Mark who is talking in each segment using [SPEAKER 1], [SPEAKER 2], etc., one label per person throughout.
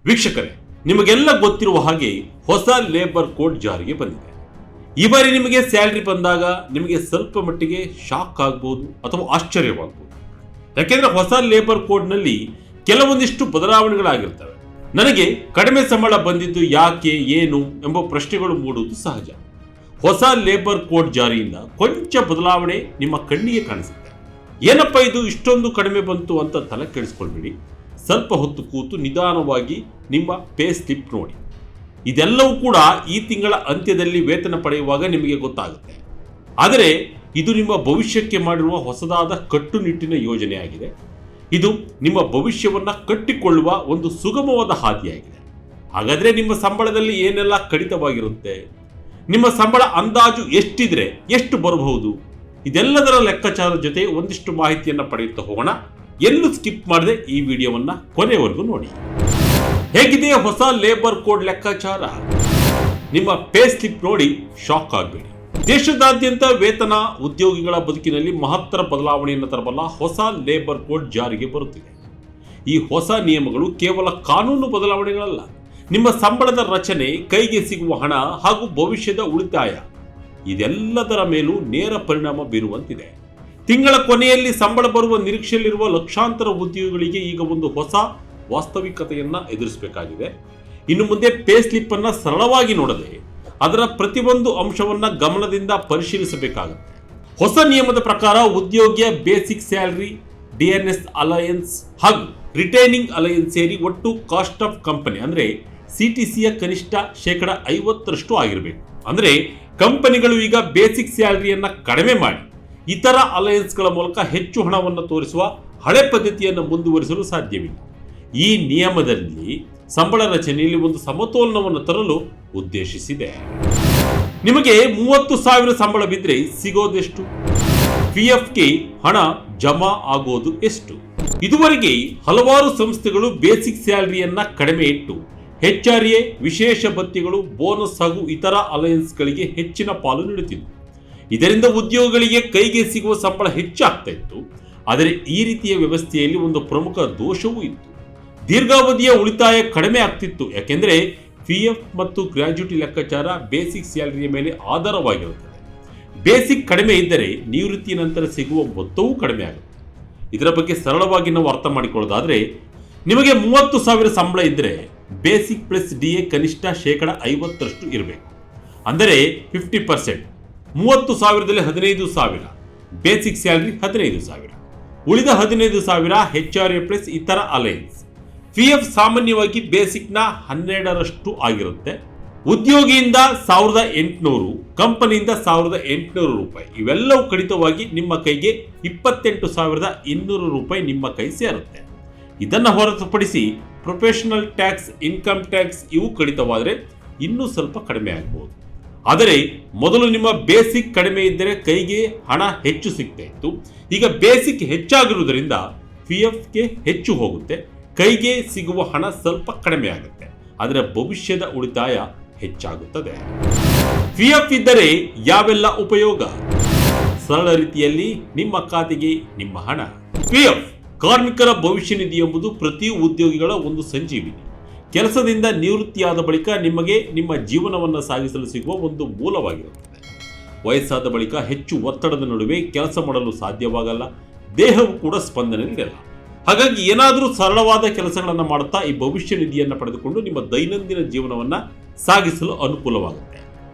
[SPEAKER 1] ವೀಕ್ಷಕರೇ, ನಿಮಗೆಲ್ಲ ಗೊತ್ತಿರುವ ಹಾಗೆ ಹೊಸ ಲೇಬರ್ ಕೋಡ್ ಜಾರಿಗೆ ಬಂದಿದೆ. ಈ ಬಾರಿ ನಿಮಗೆ ಸ್ಯಾಲರಿ ಬಂದಾಗ ನಿಮಗೆ ಸ್ವಲ್ಪ ಮಟ್ಟಿಗೆ ಶಾಕ್ ಆಗ್ಬೋದು ಅಥವಾ ಆಶ್ಚರ್ಯವಾಗಬಹುದು. ಯಾಕೆಂದ್ರೆ ಹೊಸ ಲೇಬರ್ ಕೋಡ್ನಲ್ಲಿ ಕೆಲವೊಂದಿಷ್ಟು ಬದಲಾವಣೆಗಳಾಗಿರ್ತವೆ. ನನಗೆ ಕಡಿಮೆ ಸಂಬಳ ಬಂದಿದ್ದು ಯಾಕೆ, ಏನು ಎಂಬ ಪ್ರಶ್ನೆಗಳು ಮೂಡುವುದು ಸಹಜ. ಹೊಸ ಲೇಬರ್ ಕೋಡ್ ಜಾರಿಯಿಂದ ಕೊಂಚ ಬದಲಾವಣೆ ನಿಮ್ಮ ಕಣ್ಣಿಗೆ ಕಾಣಿಸುತ್ತೆ. ಏನಪ್ಪ ಇದು ಇಷ್ಟೊಂದು ಕಡಿಮೆ ಬಂತು ಅಂತ ತಲೆ ಕೆಡಿಸ್ಕೊಳ್ಬೇಡಿ. ಸ್ವಲ್ಪ ಹೊತ್ತು ಕೂತು ನಿಧಾನವಾಗಿ ನಿಮ್ಮ ಪೇ ಸ್ಲಿಪ್ ನೋಡಿ. ಇದೆಲ್ಲವೂ ಕೂಡ ಈ ತಿಂಗಳ ಅಂತ್ಯದಲ್ಲಿ ವೇತನ ಪಡೆಯುವಾಗ ನಿಮಗೆ ಗೊತ್ತಾಗುತ್ತೆ. ಆದರೆ ಇದು ನಿಮ್ಮ ಭವಿಷ್ಯಕ್ಕೆ ಮಾಡಿರುವ ಹೊಸದಾದ ಕಟ್ಟುನಿಟ್ಟಿನ ಯೋಜನೆಯಾಗಿದೆ. ಇದು ನಿಮ್ಮ ಭವಿಷ್ಯವನ್ನು ಕಟ್ಟಿಕೊಳ್ಳುವ ಒಂದು ಸುಗಮವಾದ ಹಾದಿಯಾಗಿದೆ. ಹಾಗಾದರೆ ನಿಮ್ಮ ಸಂಬಳದಲ್ಲಿ ಏನೆಲ್ಲ ಕಡಿತವಾಗಿರುತ್ತೆ, ನಿಮ್ಮ ಸಂಬಳ ಅಂದಾಜು ಎಷ್ಟಿದ್ರೆ ಎಷ್ಟು ಬರಬಹುದು, ಇದೆಲ್ಲದರ ಲೆಕ್ಕಾಚಾರದ ಜೊತೆ ಒಂದಿಷ್ಟು ಮಾಹಿತಿಯನ್ನು ಪಡೆಯುತ್ತಾ ಹೋಗೋಣ. ಎಲ್ಲೂ ಸ್ಕಿಪ್ ಮಾಡದೆ ಈ ವಿಡಿಯೋವನ್ನ ಕೊನೆವರೆಗೂ ನೋಡಿ. ಹೇಗಿದೆ ಹೊಸ ಲೇಬರ್ ಕೋಡ್ ಲೆಕ್ಕಾಚಾರ? ನಿಮ್ಮ ಪೇ ಸ್ಲಿಪ್ ನೋಡಿ ಶಾಕ್ ಆಗಬೇಡಿ. ದೇಶದಾದ್ಯಂತ ವೇತನ ಉದ್ಯೋಗಿಗಳ ಬದುಕಿನಲ್ಲಿ ಮಹತ್ತರ ಬದಲಾವಣೆಯನ್ನು ತರಬಲ್ಲ ಹೊಸ ಲೇಬರ್ ಕೋಡ್ ಜಾರಿಗೆ ಬರುತ್ತಿದೆ. ಈ ಹೊಸ ನಿಯಮಗಳು ಕೇವಲ ಕಾನೂನು ಬದಲಾವಣೆಗಳಲ್ಲ, ನಿಮ್ಮ ಸಂಬಳದ ರಚನೆ, ಕೈಗೆ ಸಿಗುವ ಹಣ ಹಾಗೂ ಭವಿಷ್ಯದ ಉಳಿತಾಯ ಇದೆಲ್ಲದರ ಮೇಲೂ ನೇರ ಪರಿಣಾಮ ಬೀರುವಂತಿದೆ. ತಿಂಗಳ ಕೊನೆಯಲ್ಲಿ ಸಂಬಳ ಬರುವ ನಿರೀಕ್ಷೆಯಲ್ಲಿರುವ ಲಕ್ಷಾಂತರ ಉದ್ಯೋಗಿಗಳಿಗೆ ಈಗ ಒಂದು ಹೊಸ ವಾಸ್ತವಿಕತೆಯನ್ನ ಎದುರಿಸಬೇಕಾಗಿದೆ. ಇನ್ನು ಮುಂದೆ ಪೇ ಸ್ಲಿಪ್ ಅನ್ನ ಸರಳವಾಗಿ ನೋಡದೆ ಅದರ ಪ್ರತಿಯೊಂದು ಅಂಶವನ್ನ ಗಮನದಿಂದ ಪರಿಶೀಲಿಸಬೇಕಾಗುತ್ತೆ. ಹೊಸ ನಿಯಮದ ಪ್ರಕಾರ ಉದ್ಯೋಗಿಯ ಬೇಸಿಕ್ ಸ್ಯಾಲರಿ, ಡಿಎನ್ಎಸ್ ಅಲಯನ್ಸ್ ಹಾಗೂ ರಿಟೈನಿಂಗ್ ಅಲಯನ್ಸ್ ಸೇರಿ ಒಟ್ಟು ಕಾಸ್ಟ್ ಆಫ್ ಕಂಪನಿ ಅಂದ್ರೆ ಸಿಟಿಸಿಯ ಕನಿಷ್ಠ 50% ಆಗಿರಬೇಕು. ಅಂದ್ರೆ ಕಂಪನಿಗಳು ಈಗ ಬೇಸಿಕ್ ಸ್ಯಾಲರಿಯನ್ನ ಕಡಿಮೆ ಮಾಡಿ ಇತರ ಅಲಯನ್ಸ್ಗಳ ಮೂಲಕ ಹೆಚ್ಚು ಹಣವನ್ನು ತೋರಿಸುವ ಹಳೆ ಪದ್ಧತಿಯನ್ನು ಮುಂದುವರಿಸಲು ಸಾಧ್ಯವಿಲ್ಲ. ಈ ನಿಯಮದಲ್ಲಿ ಸಂಬಳ ರಚನೆಯಲ್ಲಿ ಒಂದು ಸಮತೋಲನವನ್ನು ತರಲು ಉದ್ದೇಶಿಸಿದೆ. ನಿಮಗೆ 30,000 ಸಂಬಳ ಬಿದ್ದರೆ ಸಿಗೋದೆಷ್ಟು? ಪಿಎಫ್ಗೆ ಹಣ ಜಮಾ ಆಗೋದು ಎಷ್ಟು? ಇದುವರೆಗೆ ಹಲವಾರು ಸಂಸ್ಥೆಗಳು ಬೇಸಿಕ್ ಸ್ಯಾಲರಿಯನ್ನ ಕಡಿಮೆ ಇಟ್ಟು HRA, ವಿಶೇಷ ಭತ್ಯೆಗಳು, ಬೋನಸ್ ಹಾಗೂ ಇತರ ಅಲಯನ್ಸ್ಗಳಿಗೆ ಹೆಚ್ಚಿನ ಪಾಲು ನೀಡುತ್ತಿದ್ದವು. ಇದರಿಂದ ಉದ್ಯೋಗಿಗಳಿಗೆ ಕೈಗೆ ಸಿಗುವ ಸಂಬಳ ಹೆಚ್ಚಾಗ್ತಾ ಇತ್ತು. ಆದರೆ ಈ ರೀತಿಯ ವ್ಯವಸ್ಥೆಯಲ್ಲಿ ಒಂದು ಪ್ರಮುಖ ದೋಷವೂ ಇತ್ತು. ದೀರ್ಘಾವಧಿಯ ಉಳಿತಾಯ ಕಡಿಮೆ ಆಗ್ತಿತ್ತು. ಯಾಕೆಂದ್ರೆ PF ಮತ್ತು ಗ್ರಾಜ್ಯುಟಿ ಲೆಕ್ಕಾಚಾರ ಬೇಸಿಕ್ ಸ್ಯಾಲರಿಯ ಮೇಲೆ ಆಧಾರವಾಗಿರುತ್ತದೆ. ಬೇಸಿಕ್ ಕಡಿಮೆ ಇದ್ದರೆ ನಿವೃತ್ತಿಯ ನಂತರ ಸಿಗುವ ಮೊತ್ತವೂ ಕಡಿಮೆ ಆಗುತ್ತೆ. ಇದರ ಬಗ್ಗೆ ಸರಳವಾಗಿ ನಾವು ಅರ್ಥ ಮಾಡಿಕೊಳ್ಳೋದಾದ್ರೆ, ನಿಮಗೆ 30,000 ಸಂಬಳ ಇದ್ದರೆ ಬೇಸಿಕ್ ಪ್ಲಸ್ DA ಕನಿಷ್ಠ 50% ಇರಬೇಕು. ಅಂದರೆ 50%. 30,000ದಲ್ಲಿ 15,000 ಬೇಸಿಕ್ ಸ್ಯಾಲರಿ, 15,000 ಉಳಿದ 15,000 HRA ಪ್ಲಸ್ ಇತರ ಅಲಯನ್ಸ್. PF ಸಾಮಾನ್ಯವಾಗಿ ಬೇಸಿಕ್ನ 12% ಆಗಿರುತ್ತೆ. ಉದ್ಯೋಗಿಯಿಂದ 1,800, ಕಂಪನಿಯಿಂದ 1,800 ರೂಪಾಯಿ ಇವೆಲ್ಲವೂ ಕಡಿತವಾಗಿ ನಿಮ್ಮ ಕೈಗೆ 28,200 ರೂಪಾಯಿ ನಿಮ್ಮ ಕೈ ಸೇರುತ್ತೆ. ಇದನ್ನು ಹೊರತುಪಡಿಸಿ ಪ್ರೊಫೆಷನಲ್ ಟ್ಯಾಕ್ಸ್, ಇನ್ಕಮ್ ಟ್ಯಾಕ್ಸ್ ಇವು ಕಡಿತವಾದರೆ ಇನ್ನೂ ಸ್ವಲ್ಪ ಕಡಿಮೆ ಆಗಬಹುದು. ಆದರೆ ಮೊದಲು ನಿಮ್ಮ ಬೇಸಿಕ್ ಕಡಿಮೆ ಇದ್ದರೆ ಕೈಗೆ ಹಣ ಹೆಚ್ಚು ಸಿಗ್ತಾ ಇತ್ತು. ಈಗ ಬೇಸಿಕ್ ಹೆಚ್ಚಾಗಿರುವುದರಿಂದ PFಗೆ ಹೆಚ್ಚು ಹೋಗುತ್ತೆ, ಕೈಗೆ ಸಿಗುವ ಹಣ ಸ್ವಲ್ಪ ಕಡಿಮೆ ಆಗುತ್ತೆ. ಆದರೆ ಭವಿಷ್ಯದ ಉಳಿತಾಯ ಹೆಚ್ಚಾಗುತ್ತದೆ. PF ಇದ್ದರೆ ಯಾವೆಲ್ಲ ಉಪಯೋಗ? ಸರಳ ರೀತಿಯಲ್ಲಿ ನಿಮ್ಮ ಖಾತೆಗೆ ನಿಮ್ಮ ಹಣ. PF ಕಾರ್ಮಿಕರ ಭವಿಷ್ಯ ನಿಧಿ ಎಂಬುದು ಪ್ರತಿ ಉದ್ಯೋಗಿಗಳ ಒಂದು ಸಂಜೀವಿನಿ. ಕೆಲಸದಿಂದ ನಿವೃತ್ತಿಯಾದ ಬಳಿಕ ನಿಮಗೆ ನಿಮ್ಮ ಜೀವನವನ್ನು ಸಾಗಿಸಲು ಸಿಗುವ ಒಂದು ಮೂಲವಾಗಿರುತ್ತದೆ. ವಯಸ್ಸಾದ ಬಳಿಕ ಹೆಚ್ಚು ಒತ್ತಡದ ನಡುವೆ ಕೆಲಸ ಮಾಡಲು ಸಾಧ್ಯವಾಗಲ್ಲ, ದೇಹವು ಕೂಡ ಸ್ಪಂದನೆ ನೀಡಲ್ಲ. ಹಾಗಾಗಿ ಏನಾದರೂ ಸರಳವಾದ ಕೆಲಸಗಳನ್ನು ಮಾಡುತ್ತಾ ಈ ಭವಿಷ್ಯ ನಿಧಿಯನ್ನು ಪಡೆದುಕೊಂಡು ನಿಮ್ಮ ದೈನಂದಿನ ಜೀವನವನ್ನು ಸಾಗಿಸಲು ಅನುಕೂಲವಾಗುತ್ತೆ.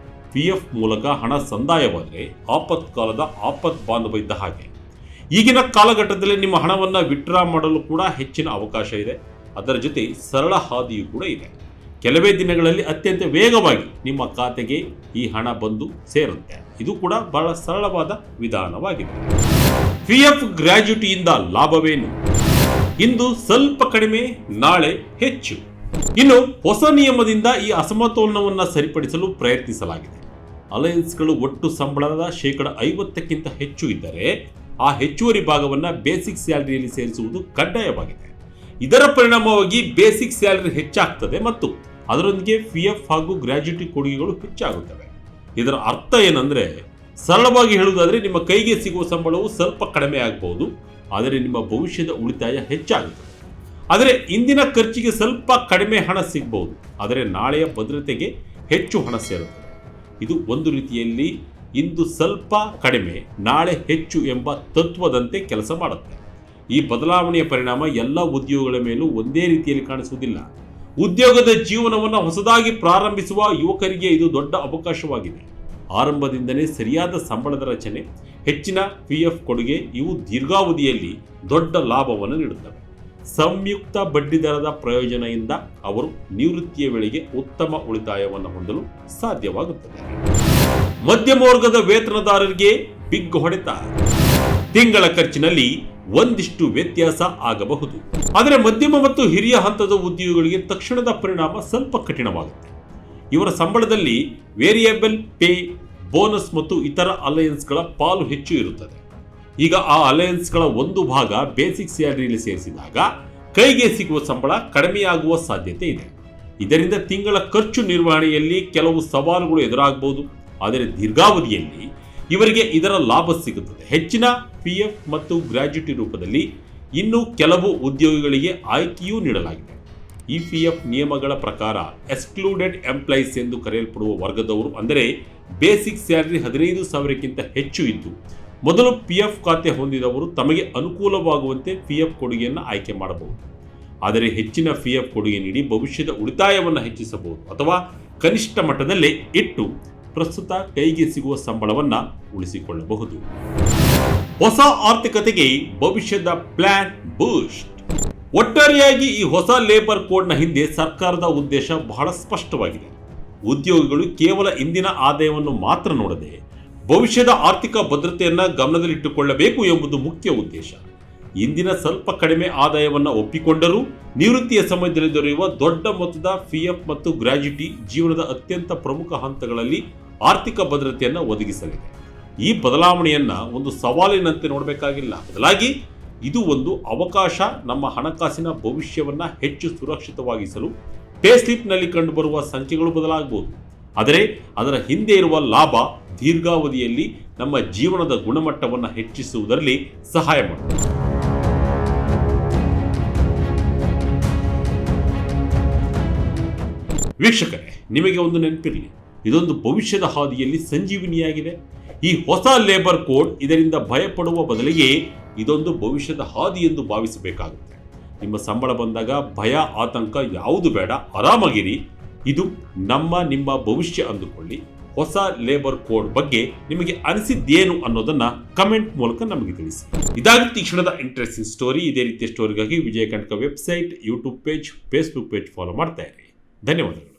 [SPEAKER 1] PF ಮೂಲಕ ಹಣ ಸಂದಾಯವಾದರೆ ಆಪತ್ಕಾಲದ ಆಪತ್ ಬಾಂಧವ ಇದ್ದ ಹಾಗೆ. ಈಗಿನ ಕಾಲಘಟ್ಟದಲ್ಲಿ ನಿಮ್ಮ ಹಣವನ್ನು ವಿತ್ಡ್ರಾ ಮಾಡಲು ಕೂಡ ಹೆಚ್ಚಿನ ಅವಕಾಶ ಇದೆ. ಅದರ ಜೊತೆ ಸರಳ ಹಾದಿಯೂ ಕೂಡ ಇದೆ. ಕೆಲವೇ ದಿನಗಳಲ್ಲಿ ಅತ್ಯಂತ ವೇಗವಾಗಿ ನಿಮ್ಮ ಖಾತೆಗೆ ಈ ಹಣ ಬಂದು ಸೇರುತ್ತೆ. ಇದು ಕೂಡ ಬಹಳ ಸರಳವಾದ ವಿಧಾನವಾಗಿದೆ. PF ಗ್ರಾಜ್ಯುಟಿಯಿಂದ ಲಾಭವೇನು? ಇಂದು ಸ್ವಲ್ಪ ಕಡಿಮೆ, ನಾಳೆ ಹೆಚ್ಚು. ಇನ್ನು ಹೊಸ ನಿಯಮದಿಂದ ಈ ಅಸಮತೋಲನವನ್ನು ಸರಿಪಡಿಸಲು ಪ್ರಯತ್ನಿಸಲಾಗಿದೆ. ಅಲಯನ್ಸ್ಗಳು ಒಟ್ಟು ಸಂಬಳದ 50%ಕ್ಕಿಂತ ಹೆಚ್ಚು ಇದ್ದರೆ ಆ ಹೆಚ್ಚುವರಿ ಭಾಗವನ್ನು ಬೇಸಿಕ್ ಸ್ಯಾಲರಿಯಲ್ಲಿ ಸೇರಿಸುವುದು ಕಡ್ಡಾಯವಾಗಿದೆ. ಇದರ ಪರಿಣಾಮವಾಗಿ ಬೇಸಿಕ್ ಸ್ಯಾಲರಿ ಹೆಚ್ಚಾಗ್ತದೆ ಮತ್ತು ಅದರೊಂದಿಗೆ PF ಹಾಗೂ ಗ್ರಾಜ್ಯುಟಿ ಕೊಡುಗೆಗಳು ಹೆಚ್ಚಾಗುತ್ತವೆ. ಇದರ ಅರ್ಥ ಏನಂದ್ರೆ, ಸರಳವಾಗಿ ಹೇಳುವುದಾದರೆ ನಿಮ್ಮ ಕೈಗೆ ಸಿಗುವ ಸಂಬಳವು ಸ್ವಲ್ಪ ಕಡಿಮೆ ಆಗಬಹುದು, ಆದರೆ ನಿಮ್ಮ ಭವಿಷ್ಯದ ಉಳಿತಾಯ ಹೆಚ್ಚಾಗುತ್ತದೆ. ಆದರೆ ಇಂದಿನ ಖರ್ಚಿಗೆ ಸ್ವಲ್ಪ ಕಡಿಮೆ ಹಣ ಸಿಗಬಹುದು, ಆದರೆ ನಾಳೆಯ ಭದ್ರತೆಗೆ ಹೆಚ್ಚು ಹಣ ಸೇರುತ್ತದೆ. ಇದು ಒಂದು ರೀತಿಯಲ್ಲಿ ಇಂದು ಸ್ವಲ್ಪ ಕಡಿಮೆ ನಾಳೆ ಹೆಚ್ಚು ಎಂಬ ತತ್ವದಂತೆ ಕೆಲಸ ಮಾಡುತ್ತೆ. ಈ ಬದಲಾವಣೆಯ ಪರಿಣಾಮ ಎಲ್ಲ ಉದ್ಯೋಗಗಳ ಮೇಲೂ ಒಂದೇ ರೀತಿಯಲ್ಲಿ ಕಾಣಿಸುವುದಿಲ್ಲ. ಉದ್ಯೋಗದ ಜೀವನವನ್ನು ಹೊಸದಾಗಿ ಪ್ರಾರಂಭಿಸುವ ಯುವಕರಿಗೆ ಇದು ದೊಡ್ಡ ಅವಕಾಶವಾಗಿದೆ. ಆರಂಭದಿಂದಲೇ ಸರಿಯಾದ ಸಂಬಳದ ರಚನೆ, ಹೆಚ್ಚಿನ PF ಕೊಡುಗೆ ಇವು ದೀರ್ಘಾವಧಿಯಲ್ಲಿ ದೊಡ್ಡ ಲಾಭವನ್ನು ನೀಡುತ್ತವೆ. ಸಂಯುಕ್ತ ಬಡ್ಡಿದರದ ಪ್ರಯೋಜನದಿಂದ ಅವರು ನಿವೃತ್ತಿಯ ವೇಳೆಗೆ ಉತ್ತಮ ಉಳಿತಾಯವನ್ನು ಹೊಂದಲು ಸಾಧ್ಯವಾಗುತ್ತದೆ. ಮಧ್ಯಮ ವರ್ಗದ ವೇತನದಾರರಿಗೆ ಬಿಗ್ ಹೊಡೆತ. ತಿಂಗಳ ಖರ್ಚಿನಲ್ಲಿ ಒಂದಿಷ್ಟು ವ್ಯತ್ಯಾಸ ಆಗಬಹುದು, ಆದರೆ ಮಧ್ಯಮ ಮತ್ತು ಹಿರಿಯ ಹಂತದ ಉದ್ಯೋಗಿಗಳಿಗೆ ತಕ್ಷಣದ ಪರಿಣಾಮ ಸ್ವಲ್ಪ ಕಠಿಣವಾಗುತ್ತೆ. ಇವರ ಸಂಬಳದಲ್ಲಿ ವೇರಿಯಬಲ್ ಪೇ, ಬೋನಸ್ ಮತ್ತು ಇತರ ಅಲಯನ್ಸ್ಗಳ ಪಾಲು ಹೆಚ್ಚು ಇರುತ್ತದೆ. ಈಗ ಆ ಅಲಯನ್ಸ್ಗಳ ಒಂದು ಭಾಗ ಬೇಸಿಕ್ ಸ್ಯಾಲರಿಯಲ್ಲಿ ಸೇರಿಸಿದಾಗ ಕೈಗೆ ಸಿಗುವ ಸಂಬಳ ಕಡಿಮೆಯಾಗುವ ಸಾಧ್ಯತೆ ಇದೆ. ಇದರಿಂದ ತಿಂಗಳ ಖರ್ಚು ನಿರ್ವಹಣೆಯಲ್ಲಿ ಕೆಲವು ಸವಾಲುಗಳು ಎದುರಾಗಬಹುದು, ಆದರೆ ದೀರ್ಘಾವಧಿಯಲ್ಲಿ ಇವರಿಗೆ ಇದರ ಲಾಭ ಸಿಗುತ್ತದೆ. ಹೆಚ್ಚಿನ PF ಮತ್ತು ಗ್ರ್ಯಾಚ್ಯುಟಿ ರೂಪದಲ್ಲಿ ಇನ್ನು ಕೆಲವು ಉದ್ಯೋಗಿಗಳಿಗೆ ಆಯ್ಕೆಯೂ ನೀಡಲಾಗಿದೆ. EPF ನಿಯಮಗಳ ಪ್ರಕಾರ ಎಕ್ಸ್ಕ್ಲೂಡೆಡ್ ಎಂಪ್ಲಾಯೀಸ್ ಎಂದು ಕರೆಯಲ್ಪಡುವ ವರ್ಗದವರು, ಅಂದರೆ ಬೇಸಿಕ್ ಸ್ಯಾಲರಿ 15,000ಕ್ಕಿಂತ ಹೆಚ್ಚು ಇದ್ದು ಮೊದಲು PF ಖಾತೆ ಹೊಂದಿದವರು ತಮಗೆ ಅನುಕೂಲವಾಗುವಂತೆ PF ಕೊಡುಗೆಯನ್ನು ಆಯ್ಕೆ ಮಾಡಬಹುದು. ಆದರೆ ಹೆಚ್ಚಿನ PF ಕೊಡುಗೆ ನೀಡಿ ಭವಿಷ್ಯದ ಉಳಿತಾಯವನ್ನು ಹೆಚ್ಚಿಸಬಹುದು ಅಥವಾ ಕನಿಷ್ಠ ಮಟ್ಟದಲ್ಲೇ ಇಟ್ಟು ಪ್ರಸ್ತುತ ಕೈಗೆ ಸಿಗುವ ಸಂಬಳವನ್ನು ಉಳಿಸಿಕೊಳ್ಳಬಹುದು. ಹೊಸ ಆರ್ಥಿಕತೆಗೆ ಭವಿಷ್ಯದ ಪ್ಲಾನ್ ಬೂಸ್ಟ್. ಒಟ್ಟಾರೆಯಾಗಿ ಈ ಹೊಸ ಲೇಬರ್ ಕೋಡ್ನ ಹಿಂದೆ ಸರ್ಕಾರದ ಉದ್ದೇಶ ಬಹಳ ಸ್ಪಷ್ಟವಾಗಿದೆ. ಉದ್ಯೋಗಿಗಳು ಕೇವಲ ಇಂದಿನ ಆದಾಯವನ್ನು ಮಾತ್ರ ನೋಡದೆ ಭವಿಷ್ಯದ ಆರ್ಥಿಕ ಭದ್ರತೆಯನ್ನು ಗಮನದಲ್ಲಿಟ್ಟುಕೊಳ್ಳಬೇಕು ಎಂಬುದು ಮುಖ್ಯ ಉದ್ದೇಶ. ಇಂದಿನ ಸ್ವಲ್ಪ ಕಡಿಮೆ ಆದಾಯವನ್ನು ಒಪ್ಪಿಕೊಂಡರೂ ನಿವೃತ್ತಿಯ ಸಮಯದಲ್ಲಿ ದೊರೆಯುವ ದೊಡ್ಡ ಮೊತ್ತದ PF ಮತ್ತು ಗ್ರ್ಯಾಚ್ಯುಟಿ ಜೀವನದ ಅತ್ಯಂತ ಪ್ರಮುಖ ಹಂತಗಳಲ್ಲಿ ಆರ್ಥಿಕ ಭದ್ರತೆಯನ್ನು ಒದಗಿಸಲಿದೆ. ಈ ಬದಲಾವಣೆಯನ್ನ ಒಂದು ಸವಾಲಿನಂತೆ ನೋಡಬೇಕಾಗಿಲ್ಲ, ಬದಲಾಗಿ ಇದು ಒಂದು ಅವಕಾಶ. ನಮ್ಮ ಹಣಕಾಸಿನ ಭವಿಷ್ಯವನ್ನ ಹೆಚ್ಚು ಸುರಕ್ಷಿತವಾಗಿಸಲು ಪೇ ಸ್ಲಿಪ್ನಲ್ಲಿ ಕಂಡುಬರುವ ಸಂಖ್ಯೆಗಳು ಬದಲಾಗಬಹುದು, ಆದರೆ ಅದರ ಹಿಂದೆ ಇರುವ ಲಾಭ ದೀರ್ಘಾವಧಿಯಲ್ಲಿ ನಮ್ಮ ಜೀವನದ ಗುಣಮಟ್ಟವನ್ನು ಹೆಚ್ಚಿಸುವುದರಲ್ಲಿ ಸಹಾಯ ಮಾಡುತ್ತದೆ. ವೀಕ್ಷಕರೇ, ನಿಮಗೆ ಒಂದು ನೆನಪಿರಲಿ, ಇದೊಂದು ಭವಿಷ್ಯದ ಹಾದಿಯಲ್ಲಿ ಸಂಜೀವಿನಿಯಾಗಿದೆ. ಈ ಹೊಸ ಲೇಬರ್ ಕೋಡ್ ಇದರಿಂದ ಭಯಪಡುವ ಬದಲಿಗೆ ಇದೊಂದು ಭವಿಷ್ಯದ ಹಾದಿ ಎಂದು ಭಾವಿಸಬೇಕಾಗುತ್ತೆ. ನಿಮ್ಮ ಸಂಬಳ ಬಂದಾಗ ಭಯ, ಆತಂಕ ಯಾವುದು ಬೇಡ, ಆರಾಮಾಗಿರಿ. ಇದು ನಿಮ್ಮ ಭವಿಷ್ಯ ಅಂದುಕೊಳ್ಳಿ. ಹೊಸ ಲೇಬರ್ ಕೋಡ್ ಬಗ್ಗೆ ನಿಮಗೆ ಅನಿಸಿದ್ದೇನು ಅನ್ನೋದನ್ನ ಕಮೆಂಟ್ ಮೂಲಕ ನಮಗೆ ತಿಳಿಸಿ. ಇದಾಗಿತ್ತು ಈ ಕ್ಷಣದ ಇಂಟ್ರೆಸ್ಟಿಂಗ್ ಸ್ಟೋರಿ. ಇದೇ ರೀತಿಯ ಸ್ಟೋರಿಗಾಗಿ Vijay Karnataka website, YouTube page, Facebook page follow ಮಾಡ್ತಾ ಇರಿ. ಧನ್ಯವಾದಗಳು.